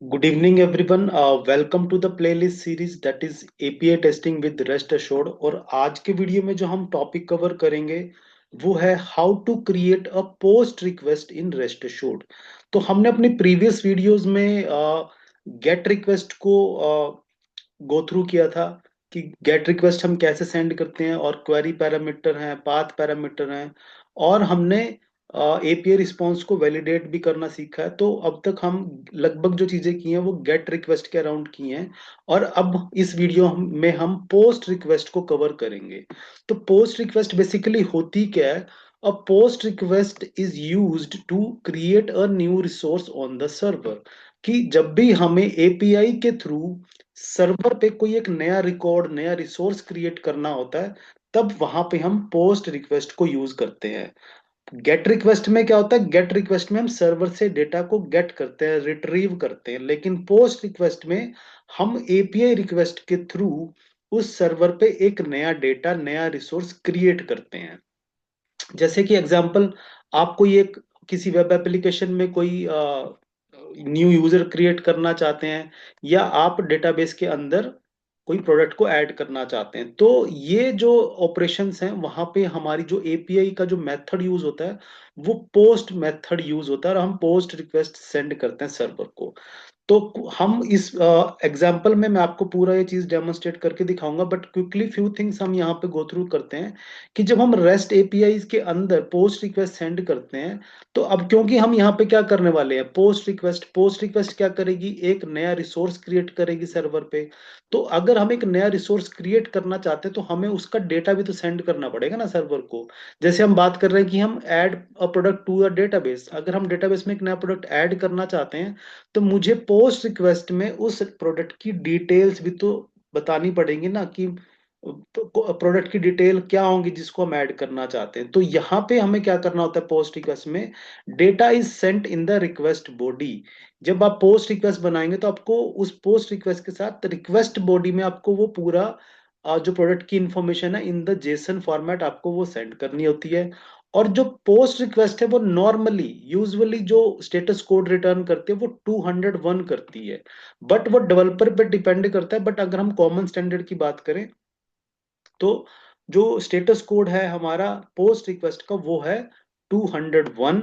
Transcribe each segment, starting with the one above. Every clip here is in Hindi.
Good evening, everyone. Welcome to the playlist series that is API testing with Rest Assured. और आज के वीडियो में जो हम टॉपिक कवर करेंगे वो है how to create a post request in rest assured. तो हमने अपनी प्रीवियस वीडियोस में गेट रिक्वेस्ट को गो थ्रू किया था कि गेट रिक्वेस्ट हम कैसे सेंड करते हैं और क्वेरी पैरामीटर हैं, पाथ पैरामीटर हैं, और हमने एपीआई रिस्पॉन्स को वैलिडेट भी करना सीखा है। तो अब तक हम लगभग जो चीजें की हैं वो गेट रिक्वेस्ट के अराउंड की हैं, और अब इस वीडियो में हम पोस्ट रिक्वेस्ट को कवर करेंगे। तो पोस्ट रिक्वेस्ट बेसिकली होती क्या है? A post request is used to create a new resource on the server. कि जब भी हमें एपीआई के थ्रू सर्वर पे कोई एक नया रिकॉर्ड, नया रिसोर्स क्रिएट करना होता है, तब वहां पे हम पोस्ट रिक्वेस्ट को यूज करते हैं। गेट रिक्वेस्ट में क्या होता है? गेट रिक्वेस्ट में हम सर्वर से डेटा को गेट करते हैं, रिट्रीव करते हैं, लेकिन पोस्ट रिक्वेस्ट में हम एपीआई रिक्वेस्ट के थ्रू उस सर्वर पे एक नया डेटा, नया रिसोर्स क्रिएट करते हैं। जैसे कि एग्जांपल, आप कोई एक किसी वेब एप्लीकेशन में कोई न्यू यूजर क्रिएट करना चाहते हैं, या आप डेटाबेस के अंदर कोई प्रोडक्ट को ऐड करना चाहते हैं, तो ये जो ऑपरेशंस हैं वहां पे हमारी जो एपीआई का जो मेथड यूज होता है वो पोस्ट मेथड यूज होता है, और हम पोस्ट रिक्वेस्ट सेंड करते हैं सर्वर को। तो हम इस एग्जाम्पल में मैं आपको पूरा ये चीज डेमोन्स्ट्रेट करके दिखाऊंगा, बट क्विकली फ्यू थिंग्स हम यहाँ पे गो थ्रू करते हैं कि जब हम रेस्ट एपीआई के अंदर पोस्ट रिक्वेस्ट सेंड करते हैं, तो अब क्योंकि हम यहाँ पे क्या करने वाले हैं, पोस्ट रिक्वेस्ट क्या करेगी, एक नया रिसोर्स क्रिएट करेगी सर्वर पे। तो अगर हम एक नया रिसोर्स क्रिएट करना चाहते हैं तो हमें उसका डेटा भी तो सेंड करना पड़ेगा ना सर्वर को। जैसे हम बात कर रहे हैं कि हम add a product to a database, अगर हम डेटाबेस में एक नया प्रोडक्ट ऐड करना चाहते हैं तो मुझे पोस्ट रिक्वेस्ट में उस प्रोडक्ट की डिटेल्स भी तो बतानी पड़ेंगी ना, कि प्रोडक्ट की डिटेल क्या होंगी जिसको हम ऐड करना चाहते हैं। तो यहाँ पे हमें क्या करना होता है, पोस्ट रिक्वेस्ट में data is sent in the request body. जब आप पोस्ट रिक्वेस्ट बनाएंगे तो आपको उस पोस्ट रिक्वेस्ट के साथ रिक्वेस्ट बॉडी में आपको वो पूरा जो प्रोडक्ट की इंफॉर्मेशन है इन द जेसन फॉर्मेट आपको वो सेंड करनी होती है। और जो पोस्ट रिक्वेस्ट है वो नॉर्मली यूजुअली जो स्टेटस कोड रिटर्न करती है वो 201 करती है, बट वो डेवलपर पे डिपेंड करता है। बट अगर हम कॉमन स्टैंडर्ड की बात करें तो जो स्टेटस कोड है हमारा पोस्ट रिक्वेस्ट का वो है 201।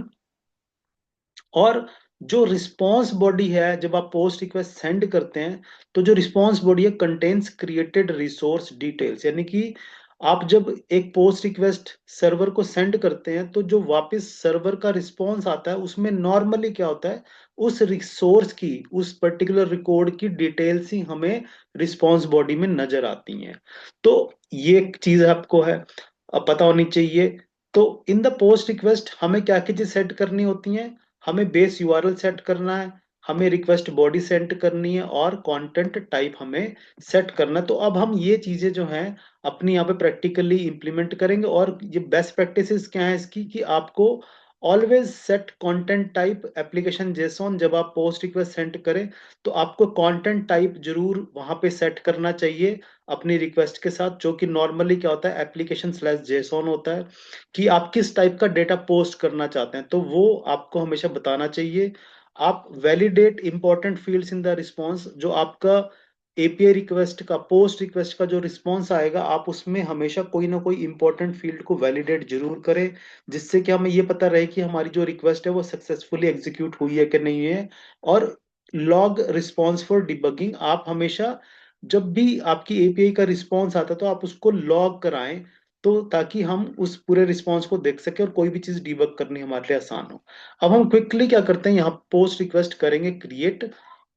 और जो रिस्पॉन्स बॉडी है, जब आप पोस्ट रिक्वेस्ट सेंड करते हैं तो जो रिस्पॉन्स बॉडी है कंटेन्स क्रिएटेड रिसोर्स डिटेल्स, यानी कि आप जब एक पोस्ट रिक्वेस्ट सर्वर को सेंड करते हैं तो जो वापस सर्वर का रिस्पॉन्स आता है उसमें नॉर्मली क्या होता है, उस रिसोर्स की, उस पर्टिकुलर रिकॉर्ड की डिटेल्स ही हमें रिस्पॉन्स बॉडी में नजर आती हैं। तो ये एक चीज आपको है अब पता होनी चाहिए। तो इन द पोस्ट रिक्वेस्ट हमें क्या क्या चीज सेट करनी होती हैं? हमें बेस यूआरएल सेट करना है, हमें रिक्वेस्ट बॉडी सेट करनी है, और कंटेंट टाइप हमें सेट करना है। तो अब हम ये चीजें जो हैं अपनी यहाँ पे प्रैक्टिकली इंप्लीमेंट करेंगे। और ये बेस्ट प्रैक्टिसेस क्या है इसकी, कि आपको always set content type application JSON, जब आप पोस्ट रिक्वेस्ट सेंड करें तो आपको कंटेंट टाइप जरूर वहां पे सेट करना चाहिए अपनी रिक्वेस्ट के साथ, जो कि नॉर्मली क्या होता है, एप्लीकेशन स्लैश जेसॉन होता है, कि आप किस टाइप का डेटा पोस्ट करना चाहते हैं, तो वो आपको हमेशा बताना चाहिए। आप validate important fields in the response, जो आपका एपीआई रिक्वेस्ट का, पोस्ट रिक्वेस्ट का जो रिस्पॉन्स आएगा, आप उसमें हमेशा कोई ना कोई इंपॉर्टेंट फील्ड को वैलिडेट जरूर करें, जिससे कि हमें ये पता रहे कि हमारी जो रिक्वेस्ट है वो सक्सेसफुली एग्जीक्यूट हुई है कि नहीं हुई है। और लॉग रिस्पॉन्स फॉर डिबगिंग, आप हमेशा जब भी आपकी एपीआई का रिस्पॉन्स आता है तो आप उसको लॉग कराएं, तो ताकि हम उस पूरे रिस्पॉन्स को देख सके और कोई भी चीज डिबग करनी हमारे लिए आसान हो। अब हम क्विकली क्या करते हैं, यहाँ पोस्ट रिक्वेस्ट करेंगे क्रिएट,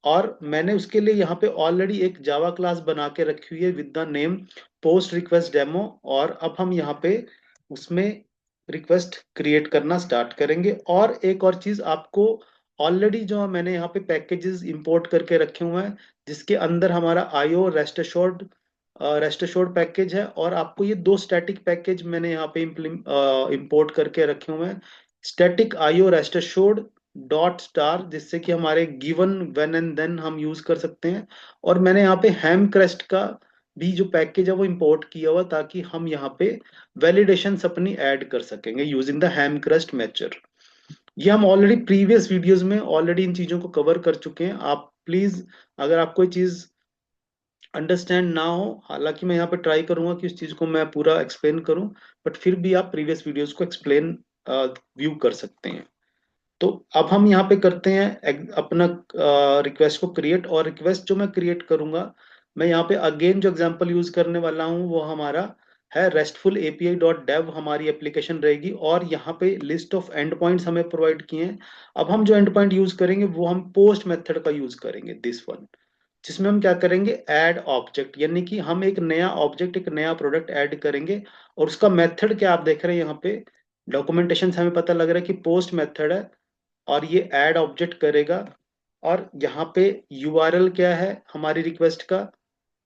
और मैंने उसके लिए यहाँ पे ऑलरेडी एक जावा क्लास बना के रखी हुई है with the name post request demo. और अब हम यहाँ पे उसमें रिक्वेस्ट क्रिएट करना स्टार्ट करेंगे। और एक और चीज आपको, ऑलरेडी जो मैंने यहाँ पे पैकेजेस इंपोर्ट करके रखे हुए हैं, जिसके अंदर हमारा आईओ रेस्ट एश्योर्ड पैकेज है, और आपको ये दो स्टैटिक पैकेज मैंने यहाँ पे इंपोर्ट करके रखे हुए हैं। Static IO rest assured dot star, जिससे कि हमारे गिवन व्हेन एंड देन हम यूज कर सकते हैं। और मैंने यहाँ पे हैम क्रेस्ट का भी जो पैकेज है वो इंपोर्ट किया हुआ, ताकि हम यहाँ पे वैलिडेशंस अपनी ऐड कर सकेंगे using the ham crest mature. ये हम ऑलरेडी प्रीवियस वीडियोस में ऑलरेडी इन चीजों को कवर कर चुके हैं। आप प्लीज, अगर आप कोई चीज अंडरस्टैंड ना हो, हालांकि मैं यहाँ पे ट्राई करूंगा कि उस चीज को मैं पूरा एक्सप्लेन करूं, बट फिर भी आप प्रीवियस वीडियोस को एक्सप्लेन व्यू कर सकते हैं। तो अब हम यहाँ पे करते हैं अपना रिक्वेस्ट को क्रिएट, और रिक्वेस्ट जो मैं क्रिएट करूंगा, मैं यहाँ पे अगेन जो एग्जांपल यूज करने वाला हूँ वो हमारा है रेस्टफुल एपीआई डॉट डेव, हमारी एप्लीकेशन रहेगी, और यहाँ पे लिस्ट ऑफ एंड पॉइंट्स हमें प्रोवाइड किए हैं। अब हम जो एंड पॉइंट यूज करेंगे वो हम पोस्ट मेथड का यूज करेंगे, दिस वन, जिसमें हम क्या करेंगे, ऐड ऑब्जेक्ट, यानी कि हम एक नया ऑब्जेक्ट, एक नया प्रोडक्ट ऐड करेंगे। और उसका मेथड क्या आप देख रहे हैं यहाँ पे, डॉक्यूमेंटेशन से हमें पता लग रहा है कि पोस्ट मेथड है, और ये ऐड ऑब्जेक्ट करेगा। और यहाँ पे यूआरएल क्या है हमारी रिक्वेस्ट का,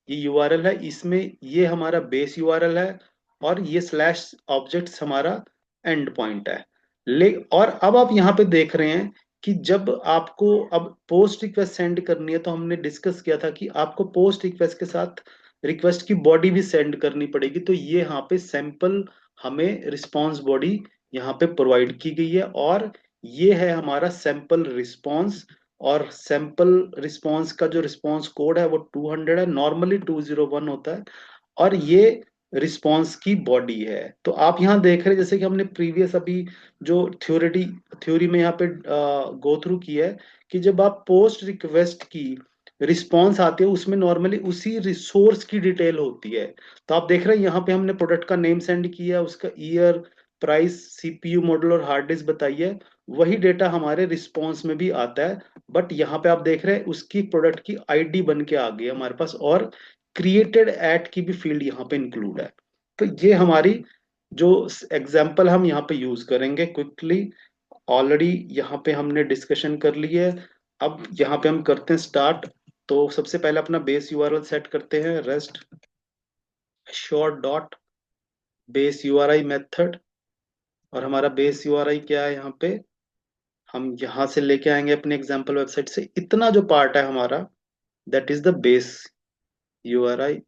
ये यूआरएल है, इसमें ये हमारा बेस यूआरएल है, और ये स्लैश ऑब्जेक्ट्स हमारा एंड पॉइंट है। ले और अब आप यहाँ पे देख रहे हैं कि जब आपको अब पोस्ट रिक्वेस्ट सेंड करनी है, तो हमने डिस्कस किया था कि आपको पोस्ट रिक्वेस्ट के साथ रिक्वेस्ट की बॉडी भी सेंड करनी पड़ेगी। तो ये यहाँ पे सैंपल हमें रिस्पॉन्स बॉडी यहाँ पे प्रोवाइड की गई है, और ये है हमारा सैंपल रिस्पॉन्स। और सैंपल रिस्पॉन्स का जो रिस्पॉन्स कोड है वो 200 है, नॉर्मली 201 होता है, और ये रिस्पॉन्स की बॉडी है। तो आप यहाँ देख रहे हैं, जैसे कि हमने प्रीवियस अभी जो थ्योरी में यहाँ पे गो थ्रू की है, कि जब आप पोस्ट रिक्वेस्ट की रिस्पॉन्स आती है, उसमें नॉर्मली उसी रिसोर्स की डिटेल होती है। तो आप देख रहे हैं यहाँ पे हमने प्रोडक्ट का नेम सेंड किया, उसका ईयर, प्राइस, सीपीयू मॉडल और हार्ड डिस्क बताई है। वही डेटा हमारे रिस्पॉन्स में भी आता है, बट यहाँ पे आप देख रहे हैं उसकी प्रोडक्ट की आईडी बन के आ गई है हमारे पास, और क्रिएटेड एट की भी फील्ड यहाँ पे इंक्लूड है। तो ये हमारी जो एग्जाम्पल हम यहाँ पे यूज करेंगे क्विकली, ऑलरेडी यहाँ पे हमने डिस्कशन कर ली है। अब यहाँ पे हम करते हैं स्टार्ट। तो सबसे पहले अपना बेस यूआरएल सेट करते हैं, rest sure dot base URI method. और हमारा बेस यूआरआई क्या है, यहाँ पे हम यहाँ से लेके आएंगे अपने एग्जाम्पल वेबसाइट से, इतना जो पार्ट है हमारा, that is the base URI,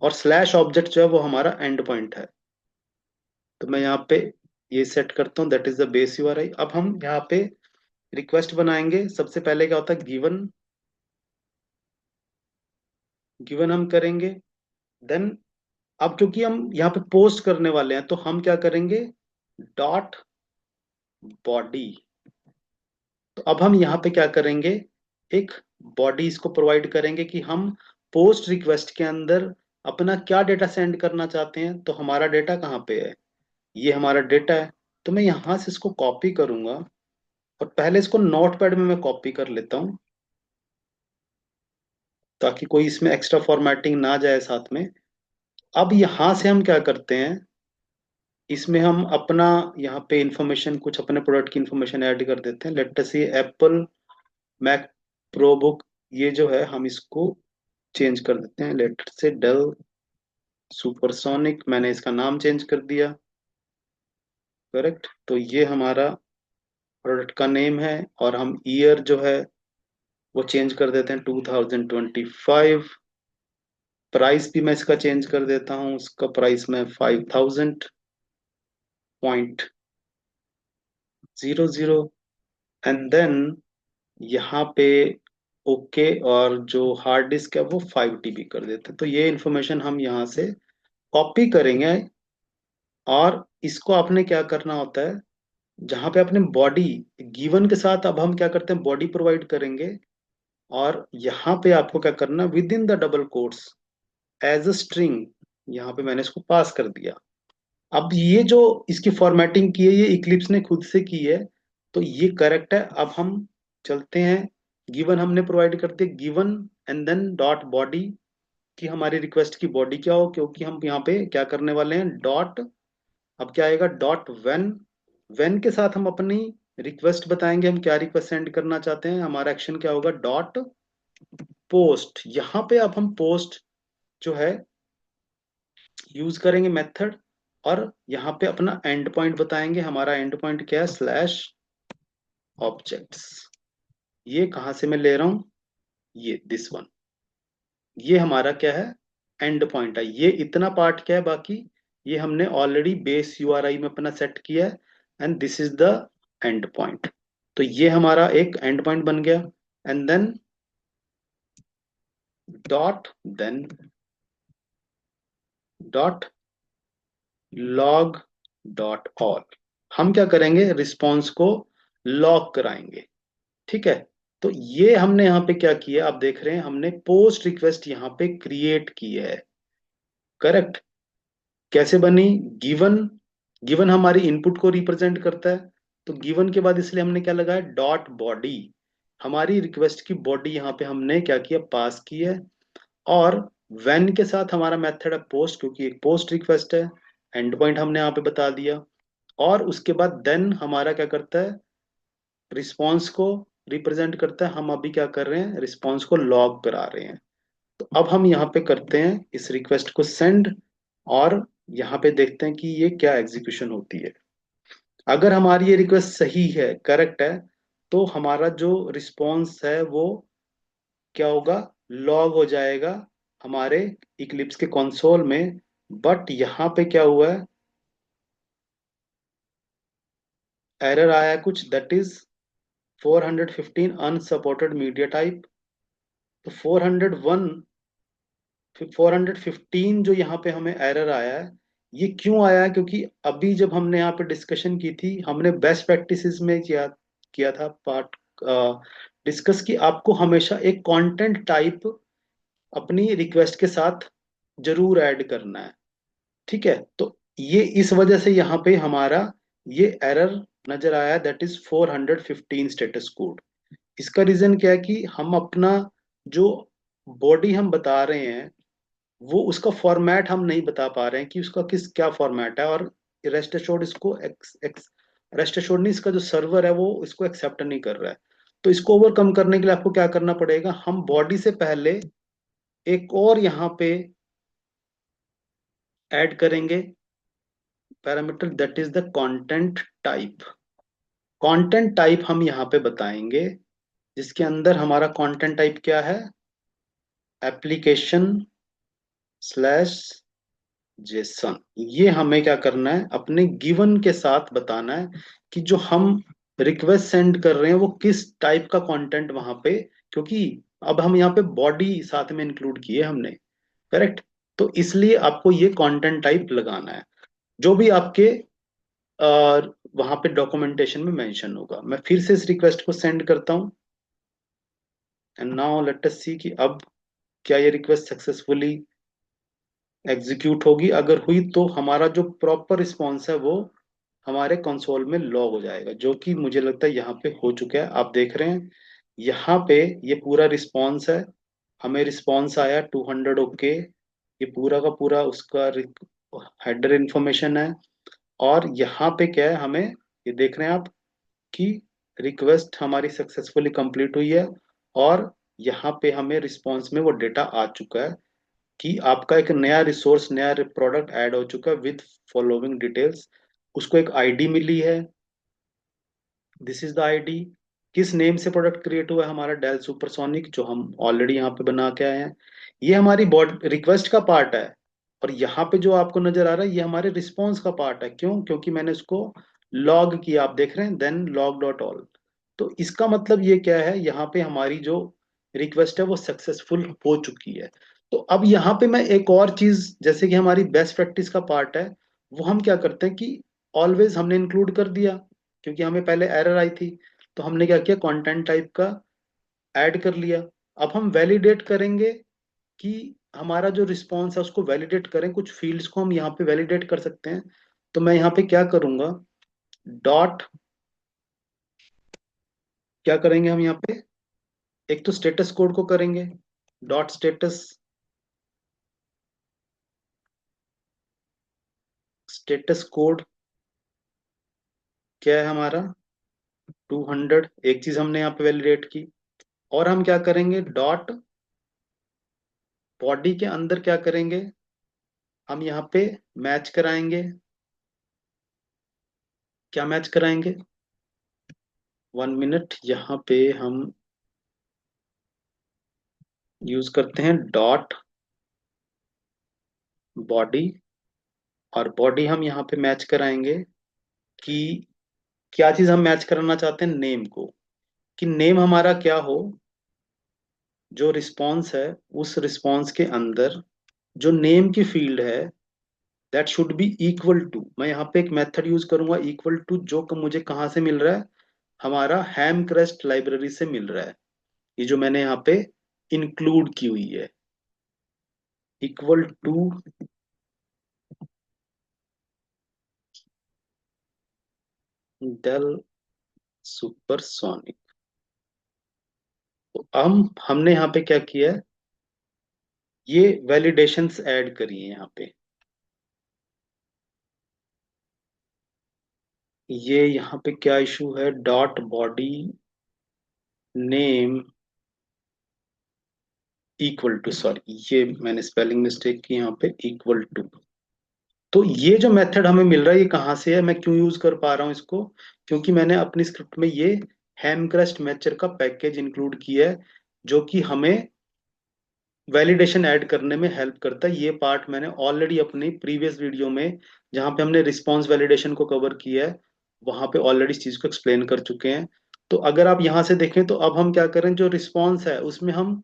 और स्लैश ऑब्जेक्ट जो है वो हमारा एंड पॉइंट है। तो मैं यहाँ पे ये सेट करता हूँ, that is the base URI. अब हम यहाँ पे रिक्वेस्ट बनाएंगे। सबसे पहले क्या होता है, गिवन, गिवन हम करेंगे। देन अब क्योंकि हम यहाँ पे पोस्ट करने वाले हैं, तो हम क्या करेंगे, डॉट बॉडी। तो अब हम यहाँ पे क्या करेंगे, एक बॉडी इसको प्रोवाइड करेंगे कि हम पोस्ट रिक्वेस्ट के अंदर अपना क्या डेटा सेंड करना चाहते हैं। तो हमारा डेटा कहाँ पे है, ये हमारा डेटा है। तो मैं यहाँ से इसको कॉपी करूंगा, और पहले इसको नोटपैड में मैं कॉपी कर लेता हूँ, ताकि कोई इसमें एक्स्ट्रा फॉर्मेटिंग ना जाए साथ में। अब यहाँ से हम क्या करते हैं, इसमें हम अपना यहाँ पे इंफॉर्मेशन, कुछ अपने प्रोडक्ट की इंफॉर्मेशन ऐड कर देते हैं। लेट अस से एप्पल मैक प्रो बुक, ये जो है हम इसको चेंज कर देते हैं, लेट से डेल सुपरसोनिक, मैंने इसका नाम चेंज कर दिया। करेक्ट, तो ये हमारा प्रोडक्ट का नेम है, और हम ईयर जो है वो चेंज कर देते हैं 2025। प्राइस भी मैं इसका चेंज कर देता हूँ, उसका प्राइस मैं 5000.00। एंड देन यहाँ पे ओके, और जो हार्ड डिस्क है वो 5 TB कर देते हैं। तो ये इंफॉर्मेशन हम यहाँ से कॉपी करेंगे, और इसको आपने क्या करना होता है, जहाँ पे अपने बॉडी गिवन के साथ अब हम क्या करते हैं, बॉडी प्रोवाइड करेंगे। और यहाँ पे आपको क्या करना, with in the double quotes as a string, यहाँ पे मैंने इसको पास कर दिया। अब ये जो इसकी फॉर्मेटिंग की है, ये इक्लिप्स ने खुद से की है, तो ये करेक्ट है। अब हम चलते हैं, गिवन हमने प्रोवाइड कर दिया, given and then dot body, कि हमारी रिक्वेस्ट की बॉडी क्या हो, क्योंकि हम यहाँ पे क्या करने वाले हैं, डॉट, अब क्या आएगा, डॉट वेन। वेन के साथ हम अपनी रिक्वेस्ट बताएंगे, हम क्या रिक्वेस्ट सेंड करना चाहते हैं। हमारा एक्शन क्या होगा, डॉट पोस्ट। यहाँ पे अब हम पोस्ट जो है यूज करेंगे मेथड, और यहाँ पे अपना एंड पॉइंट बताएंगे। हमारा एंड पॉइंट क्या है, स्लैश ऑब्जेक्ट्स। ये कहाँ से मैं ले रहा हूं, ये दिस वन, ये हमारा क्या है, एंड पॉइंट है। ये इतना पार्ट क्या है, बाकी ये हमने ऑलरेडी बेस यूआरआई में अपना सेट किया है। And this is the end point. तो ये हमारा एक एंड पॉइंट बन गया। And then dot, then dot log dot all. हम क्या करेंगे, रिस्पॉन्स को लॉग कराएंगे। ठीक है। तो ये हमने यहाँ पे क्या किया, आप देख रहे हैं हमने पोस्ट रिक्वेस्ट यहाँ पे क्रिएट की है। करेक्ट। कैसे बनी, गिवन, गिवन हमारी इनपुट को रिप्रेजेंट करता है। तो गिवन के बाद इसलिए हमने क्या लगाया, डॉट बॉडी। हमारी रिक्वेस्ट की बॉडी यहाँ पे हमने क्या किया, पास की है। और व्हेन के साथ हमारा मेथड है पोस्ट, क्योंकि एक पोस्ट रिक्वेस्ट है। एंड पॉइंट हमने यहाँ पे बता दिया। और उसके बाद देन हमारा क्या करता है, रिस्पॉन्स को रिप्रेजेंट करता है। हम अभी क्या कर रहे हैं, रिस्पॉन्स को लॉग करा रहे हैं। तो अब हम यहाँ पे करते हैं इस रिक्वेस्ट को सेंड, और यहाँ पे देखते हैं कि ये क्या एग्जीक्यूशन होती है। अगर हमारी ये रिक्वेस्ट सही है, करेक्ट है, तो हमारा जो रिस्पॉन्स है वो क्या होगा, लॉग हो जाएगा हमारे इक्लिप्स के कंसोल में। बट यहाँ पे क्या हुआ है, एरर आया है कुछ, that is 415 unsupported media type. तो 401, फिर 415 जो यहाँ पे हमें एरर आया है, ये क्यों आया है, क्योंकि अभी जब हमने यहाँ पे डिस्कशन की थी, हमने बेस्ट प्रैक्टिसेस में किया किया था पार्ट डिस्कस, कि आपको हमेशा एक कंटेंट टाइप अपनी रिक्वेस्ट के साथ जरूर ऐड करना है। ठीक है। तो ये इस वजह से यहाँ पे हमारा ये एरर नजर आया, दैट इज 415 स्टेटस कोड। इसका रीजन क्या है कि हम अपना जो बॉडी हम बता रहे हैं, वो उसका फॉर्मेट हम नहीं बता पा रहे हैं कि उसका किस क्या फॉर्मेट है। और रेस्ट एश्योर्ड इसको रेस्ट एश्योर्ड नहीं, इसका जो सर्वर है वो इसको एक्सेप्ट नहीं कर रहा है। तो इसको ओवरकम करने के लिए आपको क्या करना पड़ेगा, हम बॉडी से पहले एक और यहाँ पे ऐड करेंगे parameter, that is the content type. Content type हम यहाँ पे बताएंगे, जिसके अंदर हमारा कंटेंट टाइप क्या है, एप्लीकेशन स्लैश जेसन। ये हमें क्या करना है, अपने गिवन के साथ बताना है कि जो हम रिक्वेस्ट सेंड कर रहे हैं वो किस टाइप का कंटेंट वहां पे, क्योंकि अब हम यहाँ पे बॉडी साथ में इंक्लूड किए हमने। करेक्ट। तो इसलिए आपको ये कंटेंट टाइप लगाना है, जो भी आपके वहां पे डॉक्यूमेंटेशन में मेंशन होगा। मैं फिर से इस रिक्वेस्ट को सेंड करता हूँ। एंड नाउ लेट अस सी कि अब क्या ये रिक्वेस्ट सक्सेसफुली एग्जीक्यूट होगी। अगर हुई तो हमारा जो प्रॉपर रिस्पॉन्स है वो हमारे कंसोल में लॉग हो जाएगा, जो कि मुझे लगता है यहाँ पे हो चुका है। आप देख रहे हैं यहाँ पे ये पूरा रिस्पॉन्स है। हमें रिस्पॉन्स आया 200 ओके। ये पूरा का पूरा उसका हेडर इंफॉर्मेशन है। और यहाँ पे क्या है, हमें ये देख रहे हैं आप कि रिक्वेस्ट हमारी सक्सेसफुली कंप्लीट हुई है। और यहाँ पे हमें रिस्पॉन्स में वो डेटा आ चुका है कि आपका एक नया रिसोर्स, नया प्रोडक्ट ऐड हो चुका है विद फॉलोइंग डिटेल्स। उसको एक आईडी मिली है, दिस इज द आईडी। किस नेम से प्रोडक्ट क्रिएट हुआ है, हमारा डेल सुपरसोनिक, जो हम ऑलरेडी यहाँ पे बना के आए हैं। ये हमारी बॉड रिक्वेस्ट का पार्ट है। और यहाँ पे जो आपको नजर आ रहा है ये हमारे रिस्पॉन्स का पार्ट है। क्यों, क्योंकि मैंने इसको लॉग किया, आप देख रहे हैं, देन लॉग डॉट ऑल। तो इसका मतलब ये क्या है, यहाँ पे हमारी जो रिक्वेस्ट है वो सक्सेसफुल हो चुकी है। तो अब यहाँ पे मैं एक और चीज, जैसे कि हमारी बेस्ट प्रैक्टिस का पार्ट है, वो हम क्या करते हैं कि ऑलवेज हमने इंक्लूड कर दिया, क्योंकि हमें पहले एरर आई थी। तो हमने क्या किया, कंटेंट टाइप का ऐड कर लिया। अब हम वैलिडेट करेंगे कि हमारा जो रिस्पॉन्स है उसको वैलिडेट करें। कुछ फील्ड्स को हम यहाँ पे वैलिडेट कर सकते हैं। तो मैं यहाँ पे क्या करूंगा, डॉट, क्या करेंगे हम यहाँ पे, एक तो स्टेटस कोड को करेंगे, डॉट स्टेटस। स्टेटस कोड क्या है हमारा, 200। एक चीज हमने यहाँ पे वैलिडेट की। और हम क्या करेंगे, डॉट बॉडी के अंदर क्या करेंगे, हम यहाँ पे मैच कराएंगे। क्या मैच कराएंगे, 1 मिनट, यहाँ पे हम यूज करते हैं डॉट बॉडी। और बॉडी हम यहाँ पे मैच कराएंगे कि क्या चीज हम मैच कराना चाहते हैं? नेम को, कि नेम हमारा क्या हो, जो रिस्पॉन्स है उस रिस्पॉन्स के अंदर जो नेम की फील्ड है that should be equal to, मैं यहाँ पे एक मेथड यूज करूंगा, इक्वल टू, जो मुझे कहाँ से मिल रहा है, हमारा हैम क्रस्ट लाइब्रेरी से मिल रहा है, ये जो मैंने यहाँ पे इंक्लूड की हुई है, इक्वल टू डेल सुपरसोनिक। तो हमने यहाँ पे क्या किया है, ये वैलिडेशंस ऐड करी है यहाँ पे, ये यहाँ पे क्या इशू है, dot body name equal to, sorry ये मैंने स्पेलिंग मिस्टेक की यहाँ पे, इक्वल टू। तो ये जो मेथड हमें मिल रहा है ये कहाँ से है, मैं क्यों यूज कर पा रहा हूँ इसको, क्योंकि मैंने अपनी स्क्रिप्ट में ये हेमक्रेस्ट मैचर का पैकेज इंक्लूड किया है, जो कि हमें वैलिडेशन ऐड करने में हेल्प करता है। ये पार्ट मैंने ऑलरेडी अपनी प्रीवियस वीडियो में, जहां पे हमने रिस्पांस वैलिडेशन को कवर किया है, वहां पे ऑलरेडी इस चीज को एक्सप्लेन कर चुके हैं। तो अगर आप यहां से देखें तो अब हम क्या करें, जो रिस्पांस है उसमें हम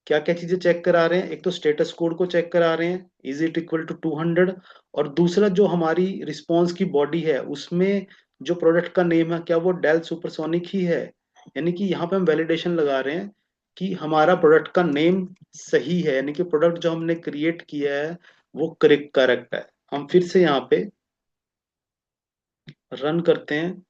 क्या क्या चीजें चेक करा रहे हैं, एक तो स्टेटस कोड को चेक करा रहे हैं, इज इट इक्वल टू 200, और दूसरा जो हमारी रिस्पांस की बॉडी है उसमें जो प्रोडक्ट का नेम है क्या वो डेल सुपरसोनिक ही है, यानी कि यहाँ पे हम वैलिडेशन लगा रहे हैं कि हमारा प्रोडक्ट का नेम सही है, यानी कि प्रोडक्ट जो हमने क्रिएट किया है वो करेक्ट करेक्ट है। हम फिर से यहाँ पे रन करते हैं,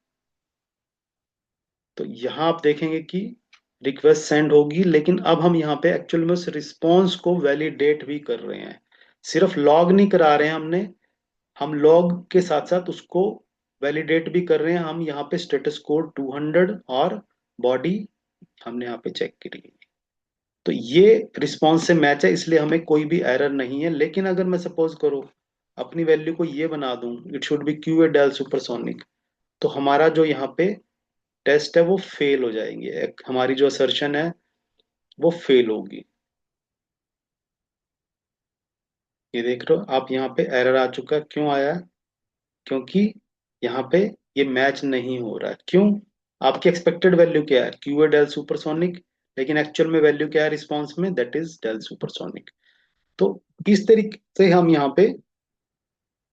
तो यहाँ आप देखेंगे कि रिक्वेस्ट सेंड होगी, लेकिन अब हम यहाँ पे एक्चुअल में उस रिस्पॉन्स को वैलिडेट भी कर रहे हैं, सिर्फ लॉग नहीं करा रहे हैं हमने, हम लॉग के साथ साथ उसको वैलिडेट भी कर रहे हैं। हम यहाँ पे स्टेटस कोड 200 और बॉडी हमने यहाँ पे चेक करी, तो ये रिस्पॉन्स से मैच है, इसलिए हमें कोई भी एरर नहीं है। लेकिन अगर मैं सपोज करो अपनी वैल्यू को ये बना दूं, it should be Q A del supersonic, तो हमारा जो यहाँ पे टेस्ट है वो फेल हो जाएंगे, हमारी जो असर्शन है वो फेल होगी। ये देख रहे हो आप, यहाँ पे एरर आ चुका है, क्यों आया है, क्योंकि यहाँ पे ये मैच नहीं हो रहा है। क्यों? आपकी एक्सपेक्टेड वैल्यू क्या है, क्यू ए डेल सुपरसोनिक, लेकिन एक्चुअल में वैल्यू क्या है रिस्पॉन्स में, दैट इज डेल सुपरसोनिक। तो इस तरीके से हम यहाँ पे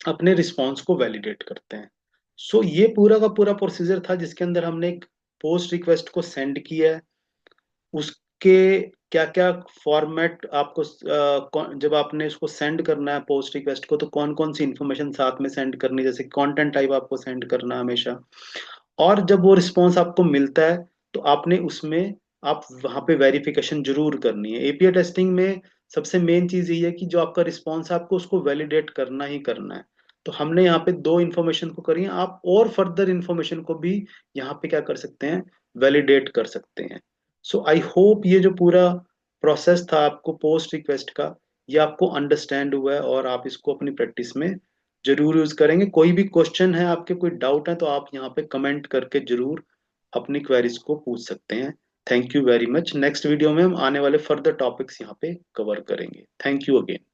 अपने रिस्पॉन्स को वैलिडेट करते हैं। सो ये पूरा का पूरा प्रोसीजर था जिसके अंदर हमने एक पोस्ट रिक्वेस्ट को सेंड किया है, उसके क्या क्या फॉर्मेट आपको जब आपने उसको सेंड करना है पोस्ट रिक्वेस्ट को, तो कौन कौन सी इंफॉर्मेशन साथ में सेंड करनी है, जैसे कंटेंट टाइप आपको सेंड करना है हमेशा, और जब वो रिस्पॉन्स आपको मिलता है तो आपने उसमें आप वहां पे वेरिफिकेशन जरूर करनी है। एपीआई टेस्टिंग में सबसे मेन चीज ये है कि जो आपका रिस्पॉन्स है आपको उसको वैलिडेट करना ही करना है। तो हमने यहाँ पे दो इन्फॉर्मेशन को करी है, आप और फर्दर इन्फॉर्मेशन को भी यहाँ पे क्या कर सकते हैं, वैलिडेट कर सकते हैं। सो आई होप ये जो पूरा प्रोसेस था आपको पोस्ट रिक्वेस्ट का, ये आपको अंडरस्टैंड हुआ है और आप इसको अपनी प्रैक्टिस में जरूर यूज करेंगे। कोई भी क्वेश्चन है आपके, कोई डाउट है, तो आप यहाँ पे कमेंट करके जरूर अपनी क्वेरीज को पूछ सकते हैं। Thank you very much. Next video में हम आने वाले फर्दर टॉपिक्स यहाँ पे कवर करेंगे। Thank you again.